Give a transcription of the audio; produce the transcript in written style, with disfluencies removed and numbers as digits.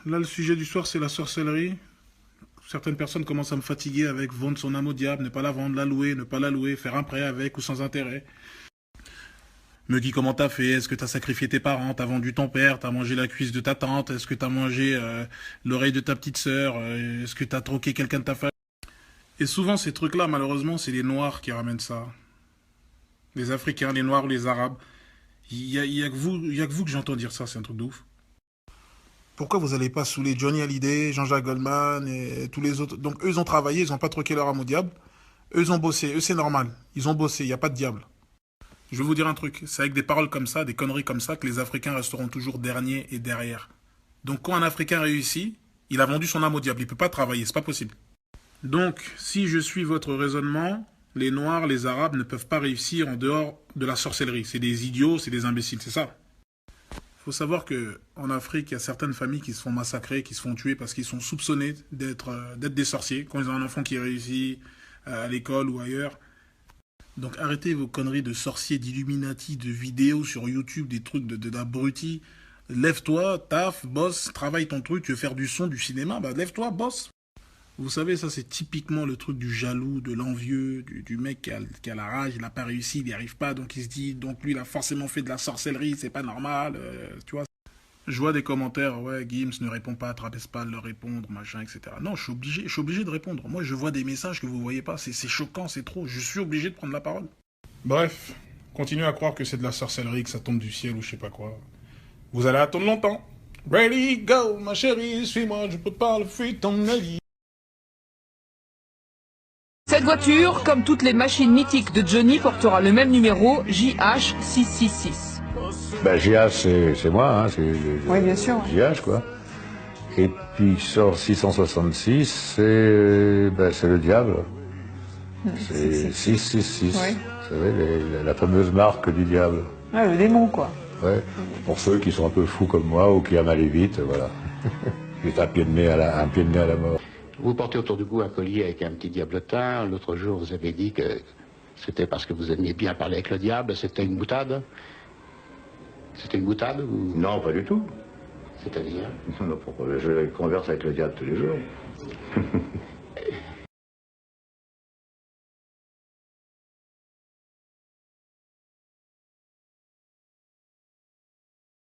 Là, le sujet du soir, c'est la sorcellerie. Certaines personnes commencent à me fatiguer avec vendre son âme au diable, ne pas la vendre, la louer, ne pas la louer, faire un prêt avec ou sans intérêt. Me dit comment t'as fait, est-ce que t'as sacrifié tes parents, t'as vendu ton père, t'as mangé la cuisse de ta tante, est-ce que t'as mangé l'oreille de ta petite sœur, est-ce que t'as troqué quelqu'un de ta famille. Et souvent, ces trucs-là, malheureusement, c'est les Noirs qui ramènent ça. Les Africains, les Noirs ou les Arabes. Il y a que vous que j'entends dire ça, c'est un truc de ouf. Pourquoi vous n'allez pas saouler Johnny Hallyday, Jean-Jacques Goldman et tous les autres? Donc eux, ils ont travaillé, ils n'ont pas troqué leur âme au diable. Eux, ils ont bossé, eux, c'est normal. Ils ont bossé, il n'y a pas de diable. Je vais vous dire un truc, c'est avec des paroles comme ça, des conneries comme ça, que les Africains resteront toujours derniers et derrière. Donc quand un Africain réussit, il a vendu son âme au diable, il ne peut pas travailler, c'est pas possible. Donc, si je suis votre raisonnement, les Noirs, les Arabes ne peuvent pas réussir en dehors de la sorcellerie. C'est des idiots, c'est des imbéciles, c'est ça. Il faut savoir que en Afrique, il y a certaines familles qui se font massacrer, qui se font tuer parce qu'ils sont soupçonnés d'être des sorciers. Quand ils ont un enfant qui réussit à l'école ou ailleurs. Donc arrêtez vos conneries de sorciers, d'Illuminati, de vidéos sur YouTube, des trucs d'abrutis. Lève-toi, taf, bosse, travaille ton truc, tu veux faire du son, du cinéma, bah lève-toi, bosse. Vous savez, ça c'est typiquement le truc du jaloux, de l'envieux, du mec qui a la rage, il n'a pas réussi, il n'y arrive pas, donc il se dit, donc lui il a forcément fait de la sorcellerie, c'est pas normal, tu vois. Je vois des commentaires, ouais, Gims ne répond pas, trabaisse pas à leur répondre, machin, etc. Non, je suis obligé de répondre. Moi je vois des messages que vous voyez pas, c'est choquant, c'est trop, je suis obligé de prendre la parole. Bref, continuez à croire que c'est de la sorcellerie, que ça tombe du ciel ou je sais pas quoi. Vous allez attendre longtemps. Ready, go, ma chérie, suis-moi, je peux pas le fuir ton avis. Cette voiture, comme toutes les machines mythiques de Johnny, portera le même numéro, JH666. Ben, JH, c'est moi, hein, Oui, bien sûr. JH, quoi. Et puis sort 666, c'est le diable. C'est 666. Oui. Vous savez, la fameuse marque du diable. Ouais, le démon, quoi. Ouais. Pour ceux qui sont un peu fous comme moi ou qui aiment aller vite, voilà. Juste un pied de nez à la mort. Vous portez autour du cou un collier avec un petit diablotin. L'autre jour, vous avez dit que c'était parce que vous aimiez bien parler avec le diable. C'était une boutade. C'était une boutade ou... Non, pas du tout. C'est-à-dire? Non, je converse avec le diable tous les jours.